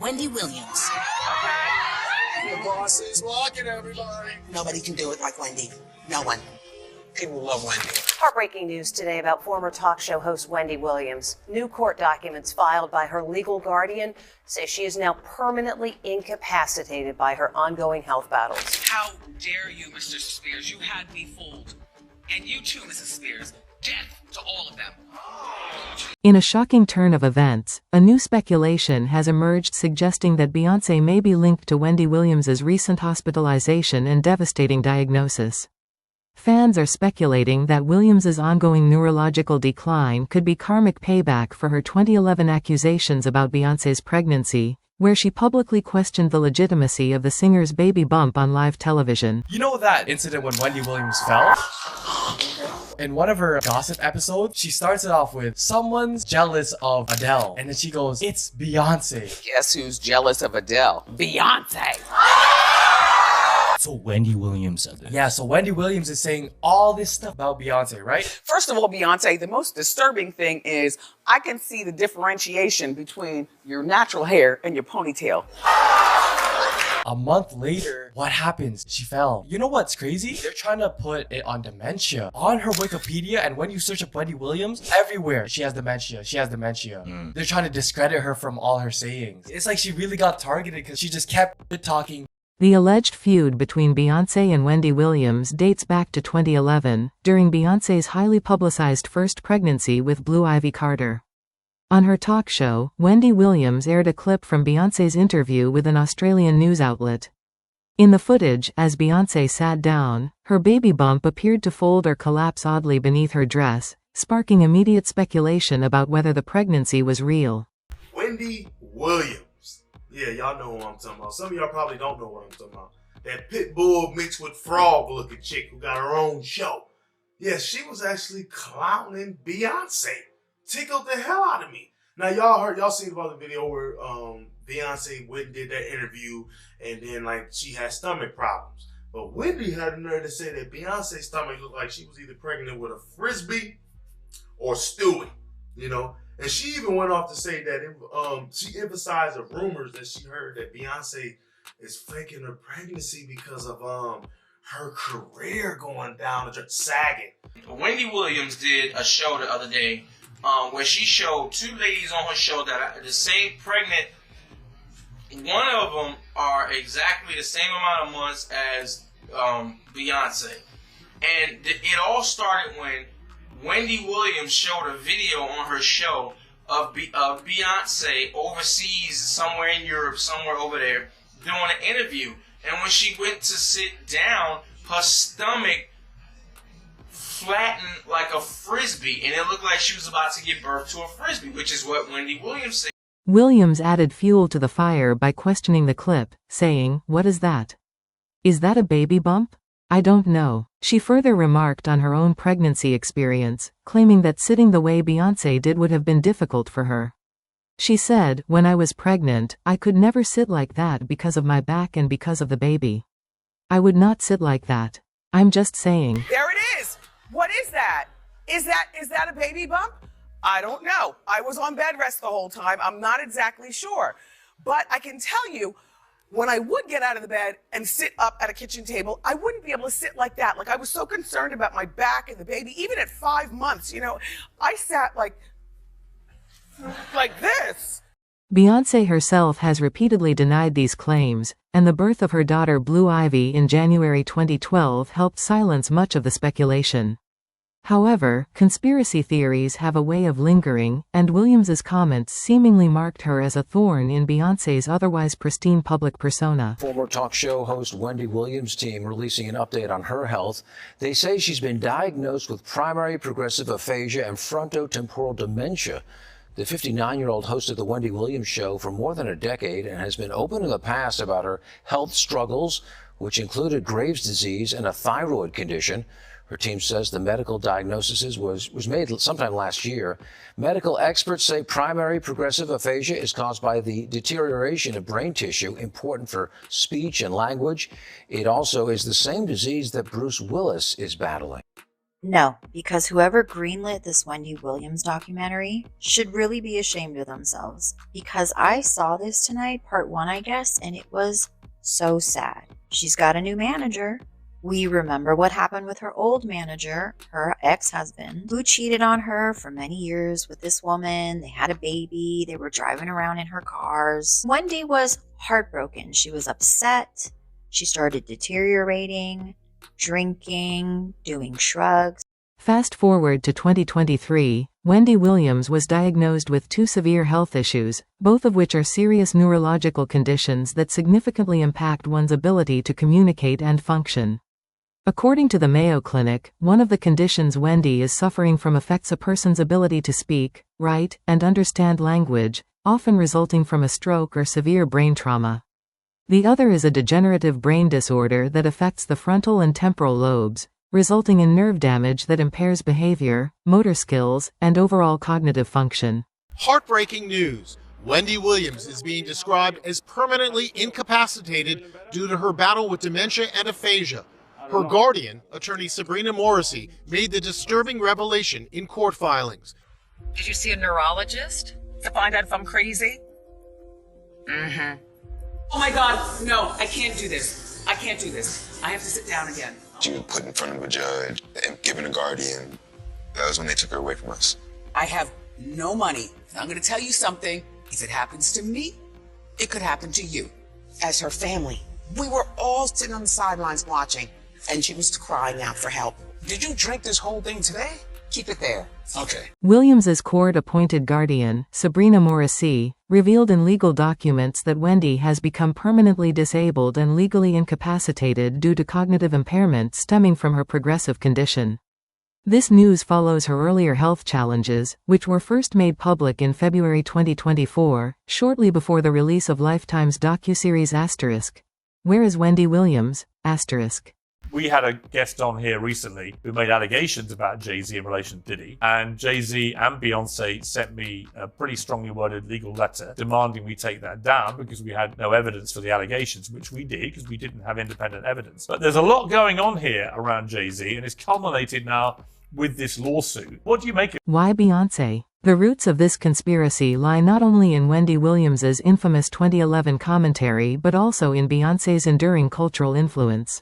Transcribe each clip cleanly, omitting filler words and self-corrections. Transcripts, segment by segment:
Wendy Williams. The boss is walking, everybody. Nobody can do it like Wendy. No one. People love Wendy. Heartbreaking news today about former talk show host Wendy Williams. New court documents filed by her legal guardian say she is now permanently incapacitated by her ongoing health battles. How dare you, Mr. Spears? You had me fooled. And you too, Mrs. Spears. Death to all of them. In a shocking turn of events, a new speculation has emerged suggesting that Beyoncé may be linked to Wendy Williams' recent hospitalization and devastating diagnosis. Fans are speculating that Williams' ongoing neurological decline could be karmic payback for her 2011 accusations about Beyoncé's pregnancy, where she publicly questioned the legitimacy of the singer's baby bump on live television. You know that incident when Wendy Williams fell? In one of her gossip episodes, she starts it off with, "Someone's jealous of Adele." And then she goes, "It's Beyoncé." Guess who's jealous of Adele? Beyoncé. So Wendy Williams said this. Yeah, so Wendy Williams is saying all this stuff about Beyoncé, right? First of all, Beyoncé, the most disturbing thing is I can see the differentiation between your natural hair and your ponytail. A month later, what happens? She fell. You know what's crazy? They're trying to put it on dementia. On her Wikipedia, and when you search up Wendy Williams, everywhere she has dementia, she has dementia. They're trying to discredit her from all her sayings. It's like she really got targeted because she just kept talking. The alleged feud between Beyoncé and Wendy Williams dates back to 2011, during Beyoncé's highly publicized first pregnancy with Blue Ivy Carter. On her talk show, Wendy Williams aired a clip from Beyoncé's interview with an Australian news outlet. In the footage, as Beyoncé sat down, her baby bump appeared to fold or collapse oddly beneath her dress, sparking immediate speculation about whether the pregnancy was real. Wendy Williams. Yeah, y'all know who I'm talking about. Some of y'all probably don't know what I'm talking about. That pit bull mixed with frog looking chick who got her own show. Yeah, she was actually clowning Beyoncé. Tickled the hell out of me. Now y'all seen about the video where Beyoncé went and did that interview and then like she had stomach problems. But Wendy had the nerve to say that Beyonce's stomach looked like she was either pregnant with a frisbee or Stewie, you know? And she even went off to say that she emphasized the rumors that she heard that Beyoncé is faking her pregnancy because of her career going down and sagging. Wendy Williams did a show the other day where she showed two ladies on her show that are the same pregnant. One of them are exactly the same amount of months as Beyonce. And it all started when Wendy Williams showed a video on her show of Beyonce overseas, somewhere in Europe, somewhere over there, doing an interview. And when she went to sit down, her stomach flattened like a frisbee, and it looked like she was about to give birth to a frisbee, which is what Wendy Williams said. Williams added fuel to the fire by questioning the clip, saying, "What is that? Is that a baby bump? I don't know." She further remarked on her own pregnancy experience, claiming that sitting the way Beyoncé did would have been difficult for her. She said, "When I was pregnant, I could never sit like that because of my back and because of the baby. I would not sit like that. I'm just saying." There it is. What is that? Is that a baby bump? I don't know. I was on bed rest the whole time. I'm not exactly sure. But I can tell you, when I would get out of the bed and sit up at a kitchen table, I wouldn't be able to sit like that. Like I was so concerned about my back and the baby. Even at 5 months, you know, I sat like this. Beyoncé herself has repeatedly denied these claims, and the birth of her daughter Blue Ivy in January 2012 helped silence much of the speculation. However, conspiracy theories have a way of lingering, and Williams's comments seemingly marked her as a thorn in Beyoncé's otherwise pristine public persona. Former talk show host Wendy Williams' team releasing an update on her health. They say she's been diagnosed with primary progressive aphasia and frontotemporal dementia. The 59-year-old hosted the Wendy Williams show for more than a decade and has been open in the past about her health struggles, which included Graves' disease and a thyroid condition. Her team says the medical diagnosis was made sometime last year. Medical experts say primary progressive aphasia is caused by the deterioration of brain tissue important for speech and language. It also is the same disease that Bruce Willis is battling. No, because whoever greenlit this Wendy Williams documentary should really be ashamed of themselves. Because I saw this tonight, part 1 I guess, and it was so sad. She's got a new manager. We remember what happened with her old manager, her ex-husband, who cheated on her for many years with this woman. They had a baby. They were driving around in her cars. Wendy was heartbroken. She was upset. She started deteriorating, drinking, doing shrugs. Fast forward to 2023, Wendy Williams was diagnosed with 2 severe health issues, both of which are serious neurological conditions that significantly impact one's ability to communicate and function. According to the Mayo Clinic, one of the conditions Wendy is suffering from affects a person's ability to speak, write, and understand language, often resulting from a stroke or severe brain trauma. The other is a degenerative brain disorder that affects the frontal and temporal lobes, resulting in nerve damage that impairs behavior, motor skills, and overall cognitive function. Heartbreaking news. Wendy Williams is being described as permanently incapacitated due to her battle with dementia and aphasia. Her guardian, attorney Sabrina Morrissey, made the disturbing revelation in court filings. Did you see a neurologist To find out if I'm crazy? Mm-hmm. Oh my God, no, I can't do this. I can't do this. I have to sit down again. She was put in front of a judge and given a guardian. That was when they took her away from us. I have no money. I'm going to tell you something. If it happens to me, it could happen to you. As her family, we were all sitting on the sidelines watching, and she was crying out for help. Did you drink this whole thing today? Keep it there. Okay. Williams's court-appointed guardian, Sabrina Morrissey, revealed in legal documents that Wendy has become permanently disabled and legally incapacitated due to cognitive impairment stemming from her progressive condition. This news follows her earlier health challenges, which were first made public in February 2024, shortly before the release of Lifetime's docuseries *. Where is Wendy Williams? *. We had a guest on here recently who made allegations about Jay-Z in relation to Diddy, and Jay-Z and Beyoncé sent me a pretty strongly worded legal letter demanding we take that down because we had no evidence for the allegations, which we did because we didn't have independent evidence. But there's a lot going on here around Jay-Z, and it's culminated now with this lawsuit. What do you make of it? Why Beyoncé? The roots of this conspiracy lie not only in Wendy Williams's infamous 2011 commentary but also in Beyoncé's enduring cultural influence.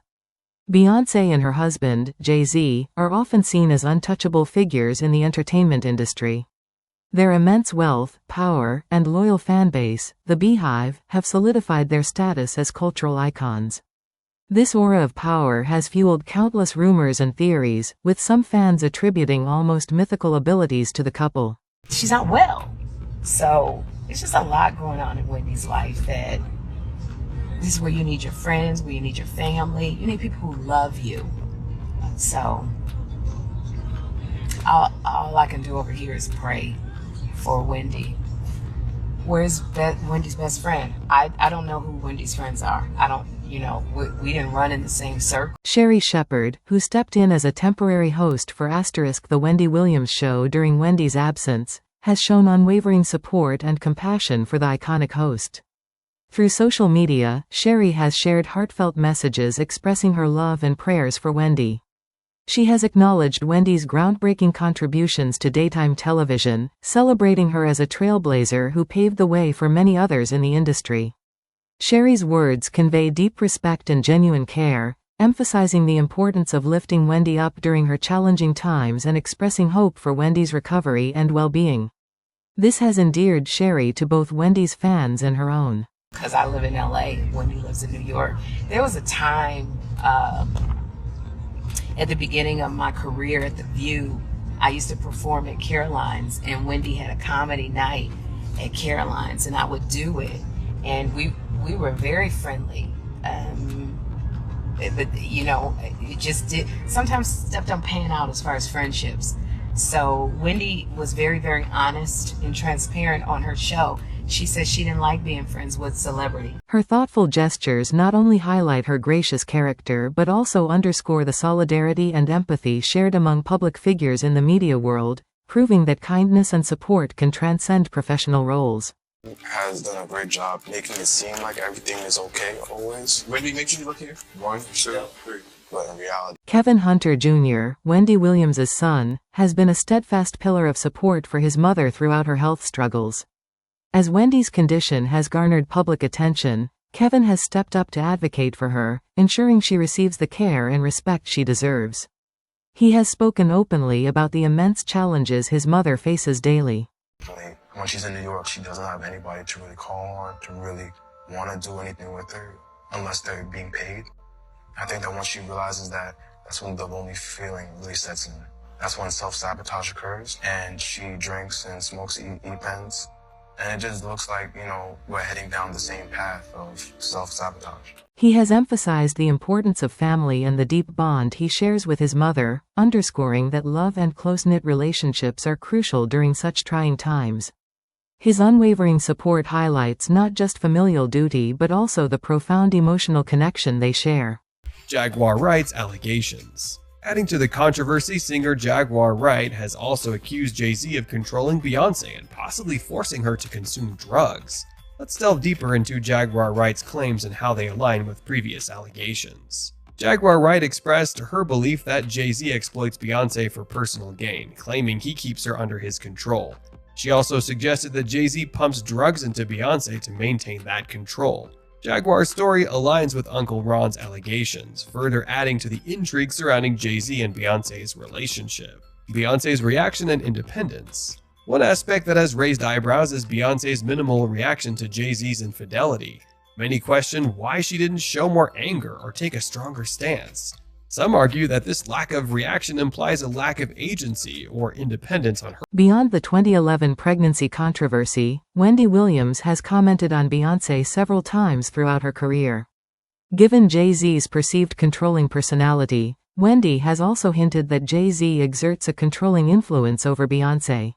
Beyoncé and her husband, Jay-Z, are often seen as untouchable figures in the entertainment industry. Their immense wealth, power, and loyal fanbase, the Beehive, have solidified their status as cultural icons. This aura of power has fueled countless rumors and theories, with some fans attributing almost mythical abilities to the couple. She's not well. So it's just a lot going on in Wendy's life that this is where you need your friends, where you need your family. You need people who love you. So all I can do over here is pray for Wendy. Where's Wendy's best friend? I don't know who Wendy's friends are. I don't, we didn't run in the same circle. Sherri Shepherd, who stepped in as a temporary host for * The Wendy Williams Show during Wendy's absence, has shown unwavering support and compassion for the iconic host. Through social media, Sherri has shared heartfelt messages expressing her love and prayers for Wendy. She has acknowledged Wendy's groundbreaking contributions to daytime television, celebrating her as a trailblazer who paved the way for many others in the industry. Sherri's words convey deep respect and genuine care, emphasizing the importance of lifting Wendy up during her challenging times and expressing hope for Wendy's recovery and well-being. This has endeared Sherri to both Wendy's fans and her own. Because I live in LA, Wendy lives in New York. There was a time at the beginning of my career at The View, I used to perform at Caroline's, and Wendy had a comedy night at Caroline's, and I would do it. And we were very friendly. But, it just did, sometimes stuff don't pan out as far as friendships. So Wendy was very, very honest and transparent on her show. She said she didn't like being friends with celebrity. Her thoughtful gestures not only highlight her gracious character but also underscore the solidarity and empathy shared among public figures in the media world, proving that kindness and support can transcend professional roles. Has done a great job making it seem like everything is okay always. Wendy, make sure you look here. 1, 2, 3. But in reality, Kevin Hunter Jr., Wendy Williams' son, has been a steadfast pillar of support for his mother throughout her health struggles. As Wendy's condition has garnered public attention, Kevin has stepped up to advocate for her, ensuring she receives the care and respect she deserves. He has spoken openly about the immense challenges his mother faces daily. when she's in New York, she doesn't have anybody to really call on, to really want to do anything with her, unless they're being paid. I think that once she realizes that, that's when the lonely feeling really sets in. That's when self-sabotage occurs, and she drinks and smokes e-pens. And it just looks like, we're heading down the same path of self-sabotage. He has emphasized the importance of family and the deep bond he shares with his mother, underscoring that love and close-knit relationships are crucial during such trying times. His unwavering support highlights not just familial duty but also the profound emotional connection they share. Jaguar Wright's allegations. Adding to the controversy, singer Jaguar Wright has also accused Jay-Z of controlling Beyoncé and possibly forcing her to consume drugs. Let's delve deeper into Jaguar Wright's claims and how they align with previous allegations. Jaguar Wright expressed her belief that Jay-Z exploits Beyoncé for personal gain, claiming he keeps her under his control. She also suggested that Jay-Z pumps drugs into Beyoncé to maintain that control. Jaguar's story aligns with Uncle Ron's allegations, further adding to the intrigue surrounding Jay-Z and Beyoncé's relationship. Beyoncé's reaction and independence. One aspect that has raised eyebrows is Beyoncé's minimal reaction to Jay-Z's infidelity. Many question why she didn't show more anger or take a stronger stance. Some argue that this lack of reaction implies a lack of agency or independence on her. Beyond the 2011 pregnancy controversy, Wendy Williams has commented on Beyoncé several times throughout her career. Given Jay-Z's perceived controlling personality, Wendy has also hinted that Jay-Z exerts a controlling influence over Beyoncé.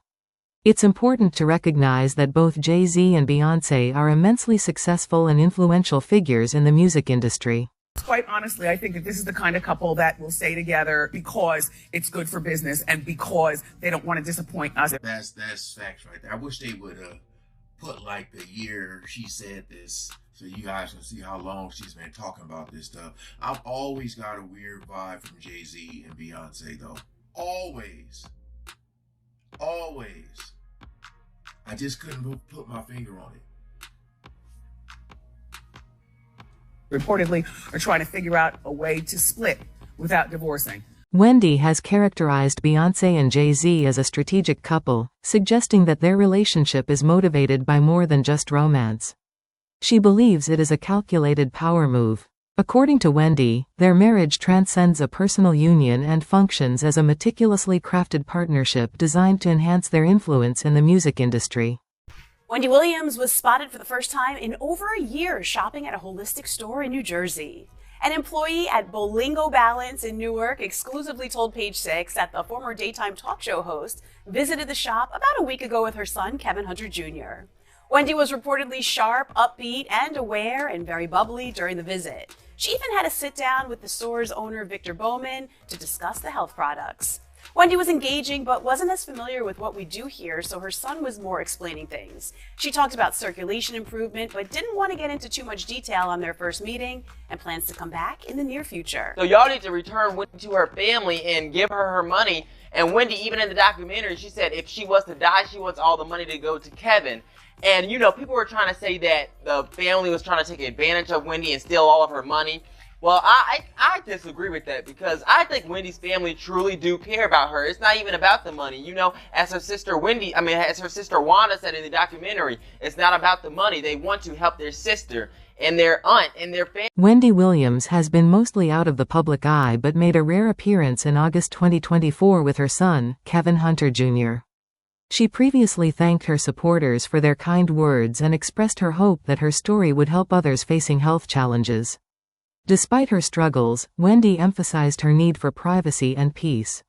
It's important to recognize that both Jay-Z and Beyoncé are immensely successful and influential figures in the music industry. Quite honestly, I think that this is the kind of couple that will stay together because it's good for business and because they don't want to disappoint us. That's facts right there. I wish they would put like the year she said this so you guys can see how long she's been talking about this stuff. I've always got a weird vibe from Jay-Z and Beyoncé though. Always. Always. I just couldn't put my finger on it. Reportedly are trying to figure out a way to split without divorcing. Wendy has characterized Beyoncé and Jay-Z as a strategic couple, suggesting that their relationship is motivated by more than just romance. She believes it is a calculated power move. According to Wendy, their marriage transcends a personal union and functions as a meticulously crafted partnership designed to enhance their influence in the music industry. Wendy Williams was spotted for the first time in over a year shopping at a holistic store in New Jersey. An employee at Bolingo Balance in Newark exclusively told Page Six that the former daytime talk show host visited the shop about a week ago with her son, Kevin Hunter Jr. Wendy was reportedly sharp, upbeat, and aware, and very bubbly during the visit. She even had a sit down with the store's owner, Victor Bowman, to discuss the health products. Wendy was engaging but wasn't as familiar with what we do here, so her son was more explaining things. She talked about circulation improvement but didn't want to get into too much detail on their first meeting and plans to come back in the near future. So y'all need to return Wendy to her family and give her her money. And Wendy, even in the documentary, she said if she was to die, she wants all the money to go to Kevin. And people were trying to say that the family was trying to take advantage of Wendy and steal all of her money. Well, I disagree with that because I think Wendy's family truly do care about her. It's not even about the money. As her sister Wanda said in the documentary, it's not about the money. They want to help their sister and their aunt and their family. Wendy Williams has been mostly out of the public eye but made a rare appearance in August 2024 with her son, Kevin Hunter Jr. She previously thanked her supporters for their kind words and expressed her hope that her story would help others facing health challenges. Despite her struggles, Wendy emphasized her need for privacy and peace.